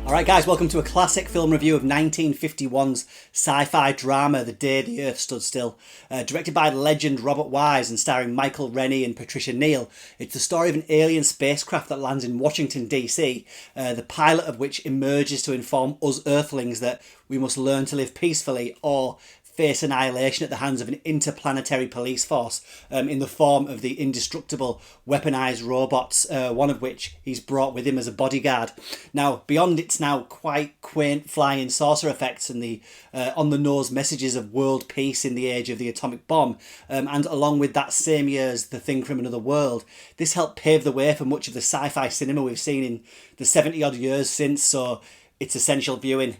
Alright guys, welcome to a classic film review of 1951's sci-fi drama The Day the Earth Stood Still. Directed by legend Robert Wise and starring Michael Rennie and Patricia Neal, it's the story of an alien spacecraft that lands in Washington DC, the pilot of which emerges to inform us Earthlings that we must learn to live peacefully or face annihilation at the hands of an interplanetary police force in the form of the indestructible weaponized robots, one of which he's brought with him as a bodyguard. Now, beyond its now quite quaint flying saucer effects and the on-the-nose messages of world peace in the age of the atomic bomb, and along with that same year's The Thing from Another World, this helped pave the way for much of the sci-fi cinema we've seen in the 70-odd years since, so it's essential viewing.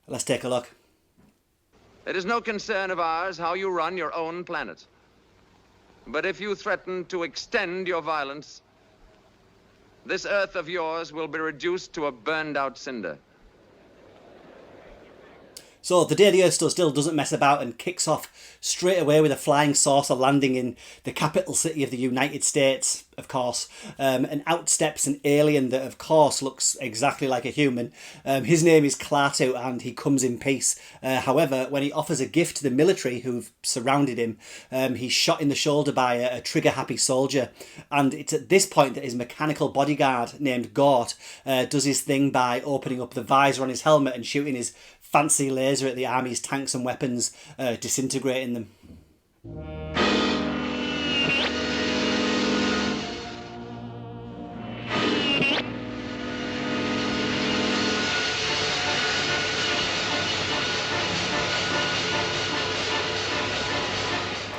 Let's take a look. It is no concern of ours how you run your own planet. But if you threaten to extend your violence, this Earth of yours will be reduced to a burned-out cinder. So The Day the Earth Stood Still doesn't mess about and kicks off straight away with a flying saucer landing in the capital city of the United States, of course, and out steps an alien that, of course, looks exactly like a human. His name is Klaatu and he comes in peace. However, when he offers a gift to the military who've surrounded him, he's shot in the shoulder by a trigger-happy soldier. And it's at this point that his mechanical bodyguard named Gort does his thing by opening up the visor on his helmet and shooting his fancy laser at the army's tanks and weapons, disintegrating them.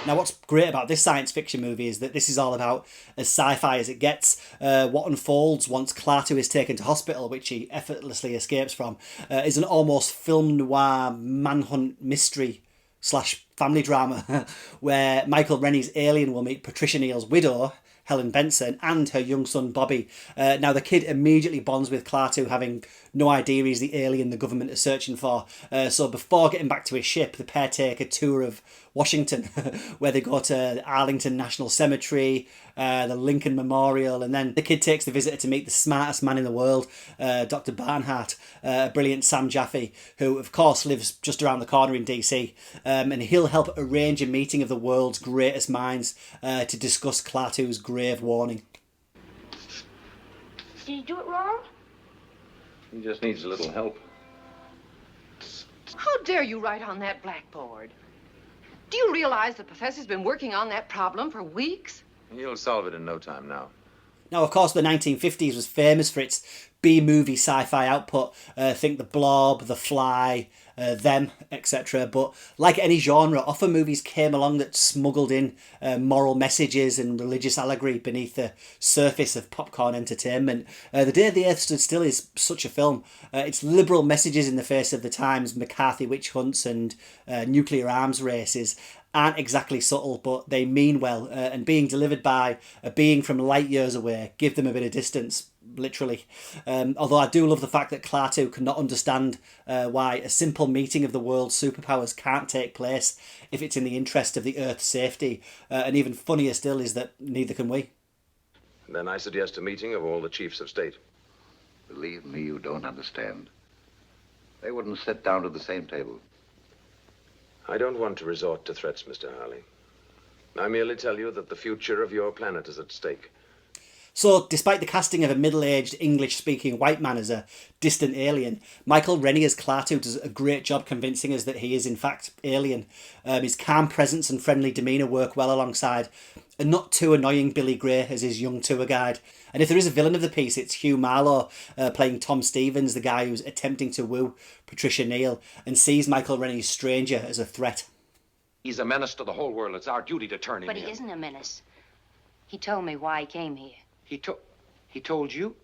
Now, what's great about this science fiction movie is that this is all about as sci-fi as it gets. What unfolds once Klaatu is taken to hospital, which he effortlessly escapes from, is an almost film noir manhunt mystery / family drama where Michael Rennie's alien will meet Patricia Neal's widow, Helen Benson, and her young son Bobby. Now the kid immediately bonds with Klaatu, having no idea he's the alien the government is searching for. So before getting back to his ship, the pair take a tour of Washington, where they go to Arlington National Cemetery, the Lincoln Memorial, and then the kid takes the visitor to meet the smartest man in the world, Dr. Barnhart, brilliant Sam Jaffe, who of course lives just around the corner in DC, and he'll help arrange a meeting of the world's greatest minds to discuss Klaatu's grave warning. Did he do it wrong? He just needs a little help. How dare you write on that blackboard? Do you realize the professor's been working on that problem for weeks? He'll solve it in no time now. Now, of course, the 1950s was famous for its B-movie sci-fi output. Think The Blob, The Fly, Them, etc. But like any genre, often movies came along that smuggled in moral messages and religious allegory beneath the surface of popcorn entertainment. The Day the Earth Stood Still is such a film. Its liberal messages in the face of the times, McCarthy witch hunts and nuclear arms races, aren't exactly subtle, but they mean well, and being delivered by a being from light years away give them a bit of distance, literally. Although I do love the fact that Klaatu cannot understand why a simple meeting of the world's superpowers can't take place if it's in the interest of the Earth's safety. And even funnier still is that neither can we. Then I suggest a meeting of all the chiefs of state. Believe me, you don't understand. They wouldn't sit down to the same table. I don't want to resort to threats, Mr. Harley. I merely tell you that the future of your planet is at stake. So, despite the casting of a middle-aged, English-speaking white man as a distant alien, Michael Rennie as Klaatu does a great job convincing us that he is, in fact, alien. His calm presence and friendly demeanour work well alongside a not too annoying Billy Gray as his young tour guide. And if there is a villain of the piece, it's Hugh Marlowe, playing Tom Stevens, the guy who's attempting to woo Patricia Neal and sees Michael Rennie's stranger as a threat. He's a menace to the whole world. It's our duty to turn him in. But he isn't a menace. He told me why he came here. He told you?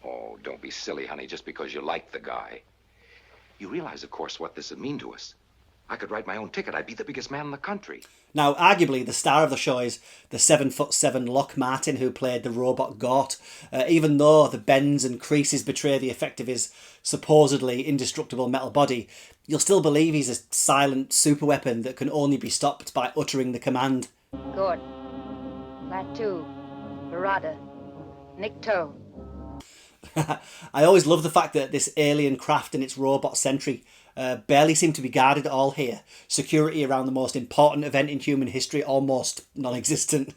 Oh, don't be silly, honey, just because you like the guy. You realize, of course, what this would mean to us. I could write my own ticket. I'd be the biggest man in the country. Now, arguably, the star of the show is the 7'7" Lock Martin who played the robot Gort. Even though the bends and creases betray the effect of his supposedly indestructible metal body, you'll still believe he's a silent superweapon that can only be stopped by uttering the command. Gort. Klaatu. Barada. Nikto. I always love the fact that this alien craft and its robot sentry barely seem to be guarded at all here. Security around the most important event in human history almost non-existent.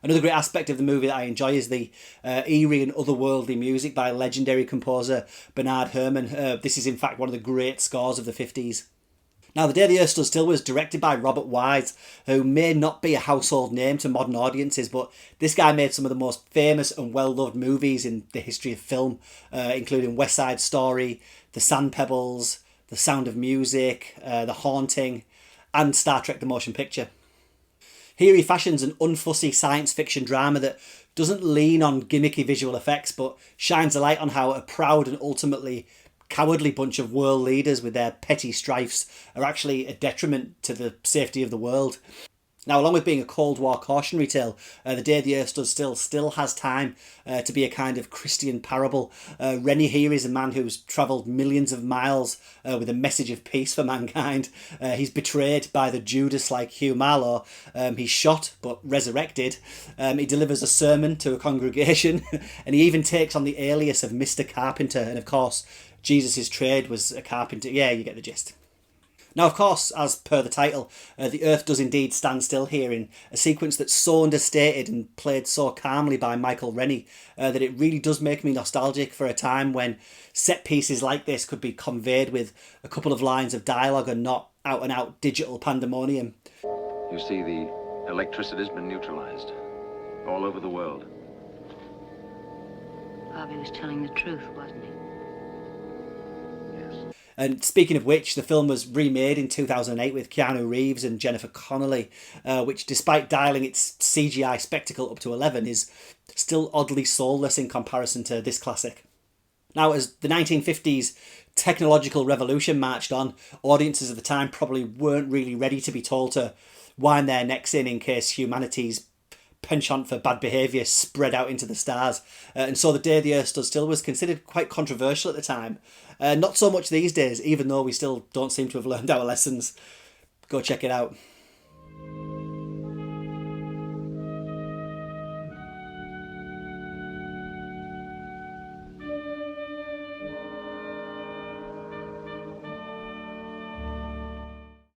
Another great aspect of the movie that I enjoy is the eerie and otherworldly music by legendary composer Bernard Herrmann. This is in fact one of the great scores of the 50s. Now, The Day the Earth Stood Still was directed by Robert Wise, who may not be a household name to modern audiences, but this guy made some of the most famous and well-loved movies in the history of film, including West Side Story, The Sand Pebbles, The Sound of Music, The Haunting, and Star Trek The Motion Picture. Here he fashions an unfussy science fiction drama that doesn't lean on gimmicky visual effects, but shines a light on how a proud and ultimately cowardly bunch of world leaders with their petty strifes are actually a detriment to the safety of the world. Now, along with being a Cold War cautionary tale, The Day the Earth Stood Still has time to be a kind of Christian parable. Rennie here is a man who's travelled millions of miles with a message of peace for mankind. He's betrayed by the Judas-like Hugh Marlowe. He's shot but resurrected. He delivers a sermon to a congregation, and he even takes on the alias of Mr. Carpenter. And of course, Jesus' trade was a carpenter. Yeah, you get the gist. Now, of course, as per the title, the Earth does indeed stand still here in a sequence that's so understated and played so calmly by Michael Rennie that it really does make me nostalgic for a time when set pieces like this could be conveyed with a couple of lines of dialogue and not out-and-out digital pandemonium. You see, the electricity's been neutralized all over the world. Bobby was telling the truth, wasn't he? And speaking of which, the film was remade in 2008 with Keanu Reeves and Jennifer Connelly, which, despite dialing its CGI spectacle up to 11, is still oddly soulless in comparison to this classic. Now, as the 1950s technological revolution marched on, audiences of the time probably weren't really ready to be told to wind their necks in case humanity's penchant for bad behaviour spread out into the stars. And so The Day the Earth Stood Still was considered quite controversial at the time. Not so much these days, even though we still don't seem to have learned our lessons. Go check it out.